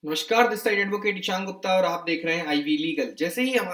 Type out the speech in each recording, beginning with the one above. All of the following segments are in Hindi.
नमस्कार, this side advocate Ishan Gupta और आप देख रहे हैं आईवी लीगल।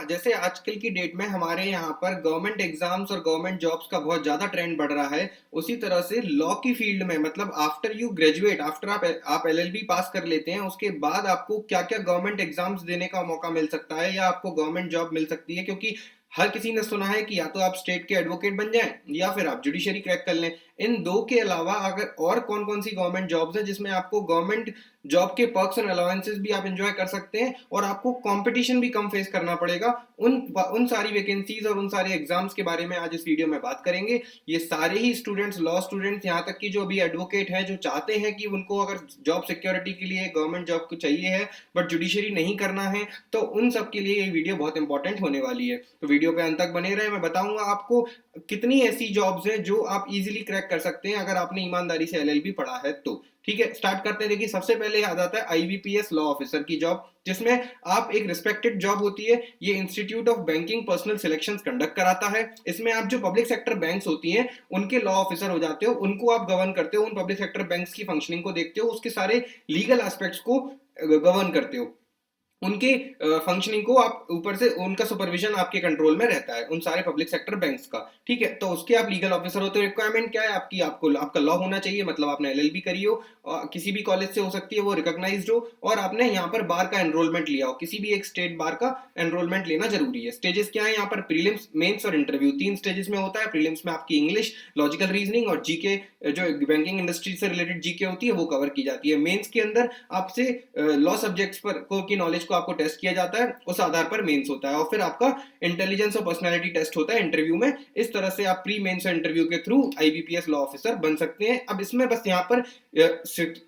जैसे आजकल की डेट में हमारे यहाँ पर गवर्नमेंट एग्जाम्स और गवर्नमेंट जॉब्स का बहुत ज़्यादा ट्रेंड बढ़ रहा है, उसी तरह से लॉ की फील्ड में मतलब आफ्टर यू ग्रेजुएट, आफ्टर आप एलएलबी पास कर लेते हैं, उसके बाद आपको क्या-क्या गवर्नमेंट एग्जाम्स देने का मौका मिल सकता है या आपको गवर्नमेंट जॉब मिल सकती है। क्योंकि हर किसी ने सुना है कि या तो आप स्टेट के एडवोकेट बन जाएं या फिर आप जुडिशरी क्रैक कर लें। इन दो के अलावा अगर और कौन-कौन सी गवर्नमेंट जॉब्स हैं जिसमें आपको गवर्नमेंट जॉब के पर्क्स एंड अलाउंसेस भी आप एंजॉय कर सकते हैं और आपको कंपटीशन भी कम फेस करना पड़ेगा, उन सारी वैकेंसीज और उन सारे एग्जाम्स के बारे में आज इस वीडियो में बात करेंगे। ये सारे ही स्टूडेंट्स, लॉ स्टूडेंट्स, यहाँ तक कि जो अभी एडवोकेट हैं, जो चाहते हैं कि उनको अगर जॉब सिक्योरिटी के लिए गवर्नमेंट जॉब को चाहिए है बट जुडिशरी नहीं करना है, तो उन सब के लिए ये वीडियो बहुत इंपॉर्टेंट होने वाली है। तो वीडियो पे अंत तक बने रहे, मैं बताऊंगा आपको कितनी ऐसी जॉब्स हैं जो आप इजीली क्रैक कर सकते हैं अगर आपने ईमानदारी से एलएलबी पढ़ा है तो। ठीक है, स्टार्ट करते हैं। देखिए, सबसे पहले आ जाता है आईबीपीएस लॉ ऑफिसर की जॉब, जिसमें आप एक रिस्पेक्टेड जॉब होती है। ये institute of banking personal selections conduct कराता है। इसमें आप जो पब्लिक सेक्टर बैंक्स होती हैं उनके लॉ ऑफिसर हो जाते हो, उनको आप गवर्न करते हो, उन पब्लिक सेक्टर बैंक्स की फंक्शनिंग को देखते हो, उसके सारे लीगल एस्पेक्ट्स को गवर्न करते हो। उनके फंक्शनिंग को आप ऊपर से, उनका सुपरविजन आपके कंट्रोल में रहता है, उन सारे पब्लिक सेक्टर बैंक्स का। ठीक है, तो उसके आप लीगल ऑफिसर होते हो। रिक्वायरमेंट क्या है आपकी? आपका लॉ होना चाहिए, मतलब आपने एलएलबी करी हो, किसी भी कॉलेज से हो सकती है, वो रिकॉग्नाइज्ड हो, और आपने यहाँ पर बार का एनरोलमेंट लिया हो, किसी भी एक स्टेट बार का एनरोलमेंट लेना जरूरी है। स्टेजेस क्या है यहाँ पर? प्रीलिम्स, मेंस और इंटरव्यू, तीन स्टेजेस में होता है। प्रीलिम्स में आपकी इंग्लिश, लॉजिकल रीजनिंग और जीके, जो बैंकिंग इंडस्ट्री से रिलेटेड जीके होती है वो कवर की जाती है। मेंस के अंदर आपसे लॉ सब्जेक्ट्स पर की नॉलेज को आपको टेस्ट किया जाता है, उस आधार पर मेंस होता है, और फिर आपका इंटेलिजेंस और पर्सनालिटी टेस्ट होता है इंटरव्यू में। इस तरह से आप प्री मेंस और इंटरव्यू के थ्रू आईबीपीएस लॉ ऑफिसर बन सकते हैं। अब इसमें बस यहाँ पर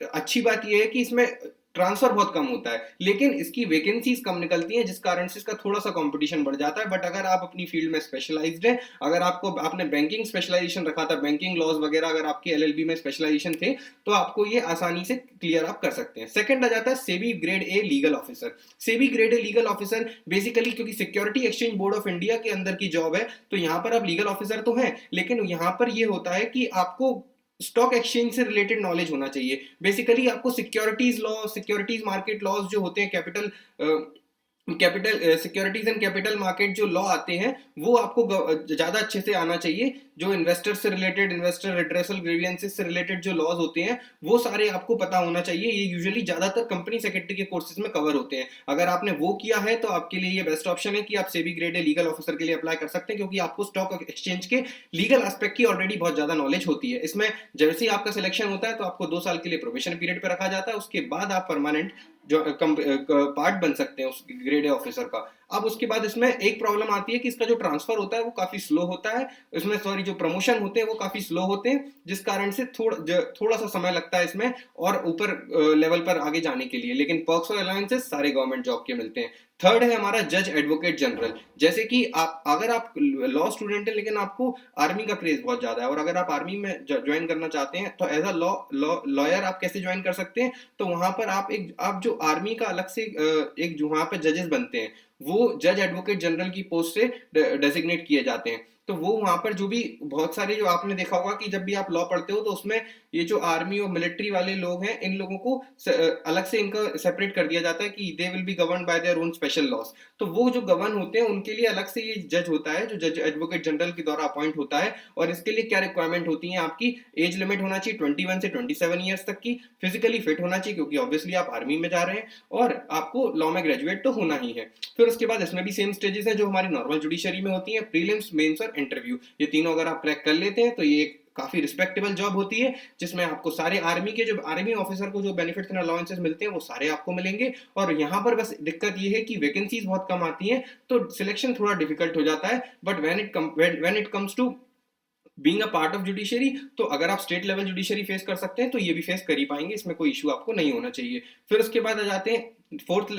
अच्छी बात यह है कि इसमें ट्रांसफर बहुत कम होता है, लेकिन इसकी वैकेंसीज कम निकलती हैं, जिस कारण से इसका थोड़ा सा कंपटीशन बढ़ जाता है। बट अगर आप अपनी फील्ड में स्पेशलाइज्ड हैं, अगर आपने बैंकिंग स्पेशलाइजेशन रखा था, बैंकिंग लॉज वगैरह अगर आपके एलएलबी में स्पेशलाइजेशन थे, तो आपको ये आसानी से क्लियर आप कर सकते हैं। सेकंड आ जाता है SEBI grade A legal officer. SEBI grade A legal officer basically, क्योंकि security exchange board of India के अंदर की जॉब है, तो यहाँ पर आप लीगल ऑफिसर तो हैं, लेकिन यहाँ पर ये होता है कि आपको स्टॉक एक्सचेंज से रिलेटेड नॉलेज होना चाहिए। बेसिकली आपको securities law, securities market laws जो होते हैं, capital securities and capital market जो लॉ आते हैं, वो आपको ज्यादा अच्छे से आना चाहिए। जो इन्वेस्टर से रिलेटेड, इन्वेस्टर रिड्रेसल ग्रीवियंसेस से रिलेटेड जो लॉज होते हैं, वो सारे आपको पता होना चाहिए। ये यूजुअली ज्यादातर कंपनी सेक्रेटरी के कोर्सेज में कवर होते हैं। अगर आपने वो किया है तो आपके लिए ये बेस्ट ऑप्शन है कि आप SEBI grade A legal officer के लिए अप्लाई कर सकते हैं, क्योंकि आपको स्टॉक एक्सचेंज के लीगल एस्पेक्ट की ऑलरेडी बहुत ज्यादा नॉलेज होती है। इसमें जैसे ही आपका सिलेक्शन होता है तो आपको 2 साल के लिए प्रोबेशन पीरियड पर रखा जाता है, उसके बाद आप परमानेंट जो पार्ट बन सकते हैं उस ग्रेड ए ऑफिसर का। अब उसके बाद इसमें एक प्रॉब्लम आती है कि इसका जो ट्रांसफर होता है वो काफी स्लो होता है, इसमें सॉरी जो प्रमोशन होते हैं वो काफी स्लो होते हैं, जिस कारण से थोड़ा सा समय लगता है इसमें और ऊपर लेवल पर आगे जाने के लिए। लेकिन पर्क्स और अलाउंसेस सारे गवर्नमेंट जॉब के मिलते हैं। थर्ड है हमारा जज एडवोकेट जनरल। जैसे कि अगर आप लॉ स्टूडेंट हैं लेकिन आपको आर्मी का क्रेज बहुत ज्यादा है, और अगर आप आर्मी में ज्वाइन करना चाहते हैं, तो एज अ लॉयर आप कैसे ज्वाइन कर सकते हैं? तो वहां पर आप जो आर्मी का अलग से एक जो वहां पे जजेस बनते हैं, वो जज एडवोकेट जनरल की पोस्ट से डेजिग्नेट किए जाते हैं। तो वो वहां पर जो भी बहुत सारे, जो आपने देखा होगा कि जब भी आप लॉ पढ़ते हो तो उसमें ये जो आर्मी और मिलिट्री वाले लोग हैं, इन लोगों को अलग से इनका सेपरेट कर दिया जाता है कि they will be govern by their own special laws. तो वो जो गवर्न होते हैं उनके लिए अलग से ये जज होता है, जो जज एडवोकेट जनरल के द्वारा अपॉइंट होता है। और इसके लिए क्या रिक्वायरमेंट होती है? आपकी एज लिमिट होना चाहिए 21 से 27 ईयर्स तक की, फिजिकली फिट होना चाहिए क्योंकि ऑब्वियसली आप आर्मी में जा रहे हैं, और आपको लॉ में ग्रेजुएट तो होना ही है। फिर उसके बाद इसमें भी सेम स्टेजेस हैं जो हमारी नॉर्मल जुडिशरी में होती हैं, प्रीलिम्स, मेंस और इंटरव्यू। ये तीनों अगर आप क्रैक कर लेते हैं तो ये एक काफी रिस्पेक्टेबल जॉब होती है, जिसमें आपको सारे आर्मी ऑफिसर को जो बेनिफिट्स एंड अलाउंसेस मिलते हैं वो सारे आपको मिलेंगे। और यहाँ पर बस दिक्कत ये है कि वैकेंसीज बहुत कम आती हैं, तो सिलेक्शन थोड़ा डिफिकल्ट हो जाता है। But when it comes to being a part of judiciary, तो अगर आप स्टेट लेवल जुडिशरी फेस कर सकते हैं तो ये भी फेस कर ही पाएंगे, इसमें कोई इशू आपको नहीं होना चाहिए। फिर उसके बाद आ जाते हैं फोर्थ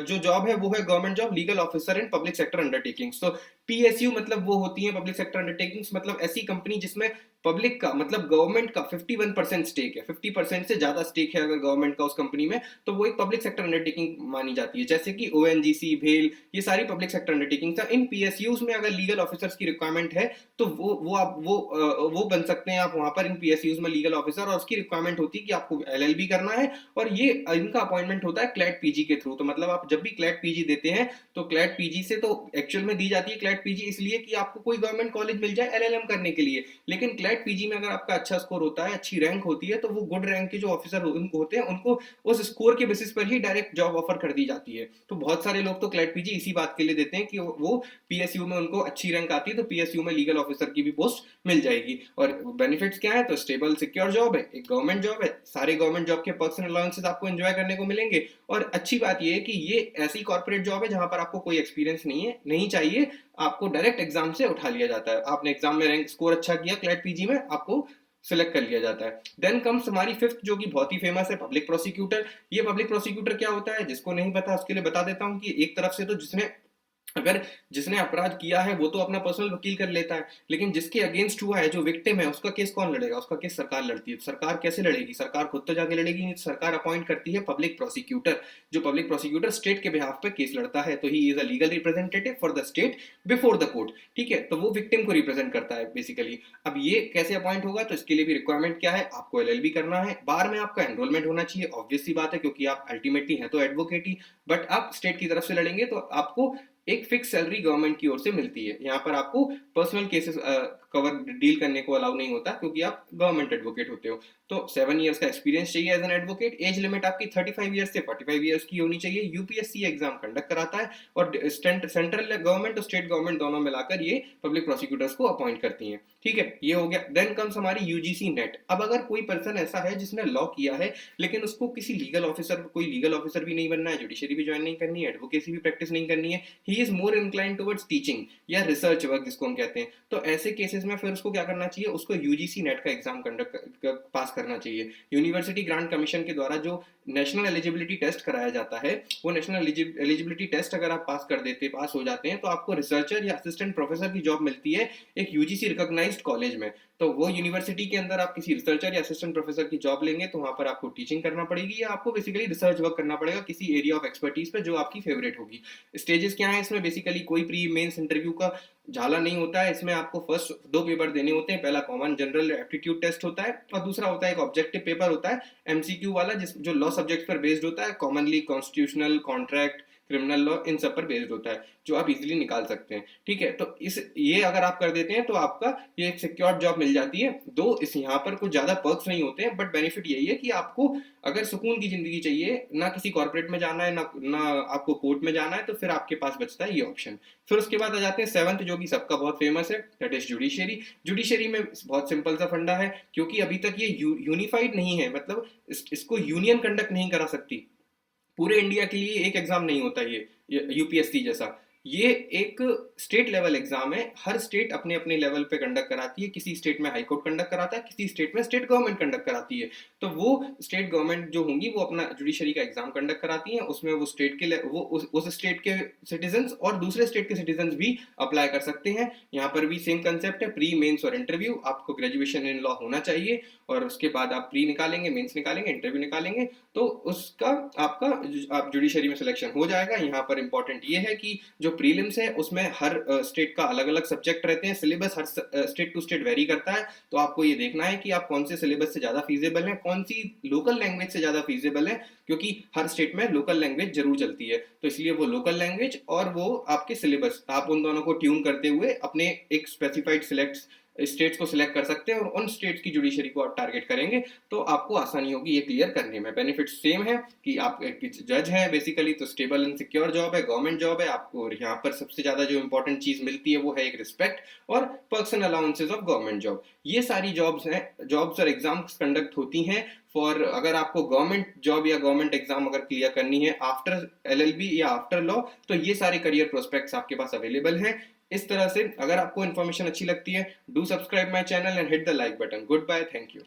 जो जॉब है वो है government job, legal officer in public sector undertakings. तो पीएसयू मतलब वो होती है पब्लिक सेक्टर अंडरटेकिंग्स, मतलब ऐसी कंपनी जिसमें पब्लिक का मतलब गवर्नमेंट का 51% स्टेक है, 50% से ज्यादा स्टेक है अगर गवर्नमेंट का उस कंपनी में, तो वो एक पब्लिक सेक्टर अंडरटेकिंग मानी जाती है। जैसे कि ओएनजीसी, भेल, ये सारी पब्लिक सेक्टर अंडरटेकिंग था। इन पीएसयूज में अगर लीगल ऑफिसर्स की रिक्वायरमेंट है तो वो बन सकते हैं आप वहां पर इन पीएसयूज में लीगल ऑफिसर, और उसकी रिक्वायरमेंट होती है कि आपको एलएलबी करना है, और ये इनका अपॉइंटमेंट होता है क्लैट पीजी के थ्रू। तो मतलब आप जब भी क्लैट पीजी देते हैं तो क्लैट पीजी से तो एक्चुअल में दी जाती है क्लैट पीजी इसलिए कि आपको कोई गवर्नमेंट कॉलेज मिल जाए एलएलएम करने के लिए, लेकिन क्लैट पीजी में अगर आपका अच्छा स्कोर होता है, अच्छी रैंक होती है, तो वो गुड रैंक के जो ऑफिसर होते हैं उनको उस स्कोर के बेसिस पर ही डायरेक्ट जॉब ऑफर कर दी जाती है। तो बहुत सारे लोग तो क्लैट पीजी इसी बात के लिए देते हैं कि वो पीएसयू में उनको अच्छी रैंक आती है तो पीएसयू में लीगल ऑफिसर की भी पोस्ट मिल जाएगी। और बेनिफिट्स क्या है, तो स्टेबल सिक्योर जॉब है, एक गवर्नमेंट जॉब है, सारे गवर्नमेंट जॉब के पर्क्स एंड अलाउंसेस आपको एंजॉय करने को मिलेंगे। और अच्छी बात ये है कि ये ऐसी कॉर्पोरेट जॉब है जहां पर आपको कोई एक्सपीरियंस नहीं चाहिए, आपको डायरेक्ट एग्जाम से उठा लिया जाता है। आपने एग्जाम में रैंक स्कोर अच्छा किया क्लैट पीजी में, आपको सिलेक्ट कर लिया जाता है। देन कम्स हमारी फिफ्थ, जो कि बहुत ही फेमस है, पब्लिक प्रोसिक्यूटर। ये पब्लिक प्रोसिक्यूटर क्या होता है, जिसको नहीं पता उसके लिए बता देता हूँ कि एक तरफ से तो जिसने अपराध किया है वो तो अपना पर्सनल वकील कर लेता है, लेकिन जिसके अगेंस्ट हुआ है, जो विक्टिम है, उसका केस कौन लड़ेगा, उसका केस सरकार लड़ती है। सरकार कैसे लड़ेगी, सरकार खुद तो जाके लड़ेगी नहीं, सरकार अपॉइंट करती है पब्लिक प्रोसिक्यूटर। जो पब्लिक प्रोसिक्यूटर स्टेट के बिहाफ पे केस लड़ता है, तो he is a legal representative for the state before the court. ठीक है, तो वो विक्टिम को रिप्रेजेंट करता है बेसिकली। अब ये कैसे अपॉइंट होगा, तो इसके लिए भी रिक्वायरमेंट क्या है, आपको एलएलबी करना है, बार में आपका एनरोलमेंट होना चाहिए, ऑब्वियस सी बात है क्योंकि आप अल्टीमेटली है तो एडवोकेट ही, बट आप स्टेट की तरफ से लड़ेंगे तो आपको एक फिक्स सैलरी गवर्नमेंट की ओर से मिलती है। यहाँ पर आपको पर्सनल केसेस कवर डील करने को अलाउ नहीं होता क्योंकि आप गवर्नमेंट एडवोकेट होते हो। तो 7 इयर्स का एक्सपीरियंस चाहिए as an advocate. Age limit आपकी 35 इयर्स से 45 इयर्स की होनी चाहिए। यूपीएससी एग्जाम कंडक्ट कराता है और सेंट्रल गवर्नमेंट और स्टेट गवर्नमेंट दोनों मिलाकर ये पब्लिक प्रोसिक्यूटर्स को अपॉइंट करती है। ठीक है, ये हो गया। देन कम्स हमारी यूजीसी नेट। अब अगर कोई पर्सन ऐसा है जिसने लॉ किया है लेकिन उसको किसी कोई लीगल ऑफिसर भी नहीं बनना है, जुडिशरी भी ज्वाइन नहीं करनी है, एडवोकेसी भी प्रैक्टिस नहीं करनी है, he is more inclined towards teaching या रिसर्च वर्क जिसको हम कहते हैं, तो ऐसे केसेस में फिर उसको क्या करना चाहिए, उसको यूजीसी नेट का एग्जाम कंडक्ट पास करना चाहिए। यूनिवर्सिटी ग्रांट कमीशन के द्वारा जो नेशनल एलिजिबिलिटी टेस्ट कराया जाता है, वो नेशनल एलिजिबिलिटी टेस्ट अगर आप पास हो जाते हैं तो आपको रिसर्चर या असिस्टेंट प्रोफेसर की जॉब मिलती है एक यूजीसी रिकॉग्नाइज्ड कॉलेज में। तो वो यूनिवर्सिटी के अंदर आप किसी रिसर्चर या असिस्टेंट प्रोफेसर की जॉब लेंगे तो वहां पर आपको टीचिंग करना पड़ेगी या आपको बेसिकली रिसर्च वर्क करना पड़ेगा किसी एरिया ऑफ एक्सपर्टीज पे जो आपकी फेवरेट होगी। स्टेजेस क्या है इसमें, बेसिकली कोई प्री मेंस इंटरव्यू का झाला नहीं होता है। इसमें आपको फर्स्ट 2 पेपर देने होते हैं। पहला कॉमन जनरल एप्टीट्यूड टेस्ट होता है और दूसरा होता है एक ऑब्जेक्टिव पेपर होता है एमसीक्यू वाला, जो लॉ सब्जेक्ट पर बेस्ड होता है, commonly constitutional, contract, criminal law, इन सब पर बेस्ड होता है, जो आप इजीली निकाल सकते हैं। ठीक है, तो ये अगर आप कर देते हैं तो आपका ये एक सिक्योर जॉब मिल जाती है। इस यहाँ पर कुछ ज्यादा पर्क्स नहीं होते हैं, बट बेनिफिट यही है कि आपको अगर सुकून की जिंदगी चाहिए, ना किसी कॉर्पोरेट में जाना है, ना आपको कोर्ट में जाना है, तो फिर आपके पास बचता है ये ऑप्शन। फिर उसके बाद आ जाते हैं सेवंथ, जो कि सबका बहुत फेमस है, दैट इज जुडिशरी। जुडिशरी में बहुत सिंपल सा फंडा है, क्योंकि अभी तक ये यूनिफाइड नहीं है, मतलब इसको यूनियन कंडक्ट नहीं करा सकती। पूरे इंडिया के लिए एक एग्जाम नहीं होता ये यूपीएससी जैसा। ये एक स्टेट लेवल एग्जाम है, हर स्टेट अपने अपने लेवल पे कंडक्ट कराती है। किसी स्टेट में हाई कोर्ट कंडक्ट कराता है, किसी स्टेट में स्टेट गवर्नमेंट कंडक्ट कराती है। तो वो स्टेट गवर्नमेंट जो होंगी वो अपना जुडिशरी का एग्जाम कंडक्ट कराती हैं। उसमें वो स्टेट के वो उस स्टेट के सिटीजन और दूसरे स्टेट के सिटीजन भी अप्लाई कर सकते हैं। यहाँ पर भी सेम कंसेप्ट है, प्री, मेंस और इंटरव्यू। आपको ग्रेजुएशन इन लॉ होना चाहिए और उसके बाद आप प्री निकालेंगे, मेंस निकालेंगे, इंटरव्यू निकालेंगे, तो उसका आप जुडिशरी में सिलेक्शन हो जाएगा। यहाँ पर इंपॉर्टेंट ये है कि जो प्रीलिम्स है उसमें हर स्टेट का अलग अलग सब्जेक्ट रहते हैं, सिलेबस हर स्टेट टू स्टेट वेरी करता है। तो आपको ये देखना है कि आप कौन से सिलेबस से ज्यादा फीजेबल हैं, कौन सी लोकल लैंग्वेज से ज्यादा फीजेबल है, क्योंकि हर स्टेट में लोकल लैंग्वेज जरूर चलती है। तो इसलिए वो लोकल लैंग्वेज और वो आपके सिलेबस, आप उन दोनों को ट्यून करते हुए अपने एक स्पेसिफाइड स्टेट्स को सिलेक्ट कर सकते हैं और उन स्टेट्स की जुडिशरी को आप टारगेट करेंगे तो आपको आसानी होगी ये क्लियर करने में। बेनिफिट सेम है कि आप एक जज हैं बेसिकली, तो स्टेबल एंड सिक्योर जॉब है, गवर्नमेंट जॉब है। आपको यहाँ पर सबसे ज्यादा जो इंपॉर्टेंट चीज मिलती है वो है एक रिस्पेक्ट और perks and allowances of government job. ये सारी जॉब्स और एग्जाम्स कंडक्ट होती हैं फॉर, अगर आपको गवर्नमेंट जॉब या गवर्नमेंट एग्जाम अगर क्लियर करनी है आफ्टर एलएलबी या आफ्टर लॉ, तो ये सारे करियर प्रोस्पेक्ट्स आपके पास अवेलेबल हैं। इस तरह से अगर आपको इन्फॉर्मेशन अच्छी लगती है, do subscribe my channel and hit the like button. Good bye, thank you.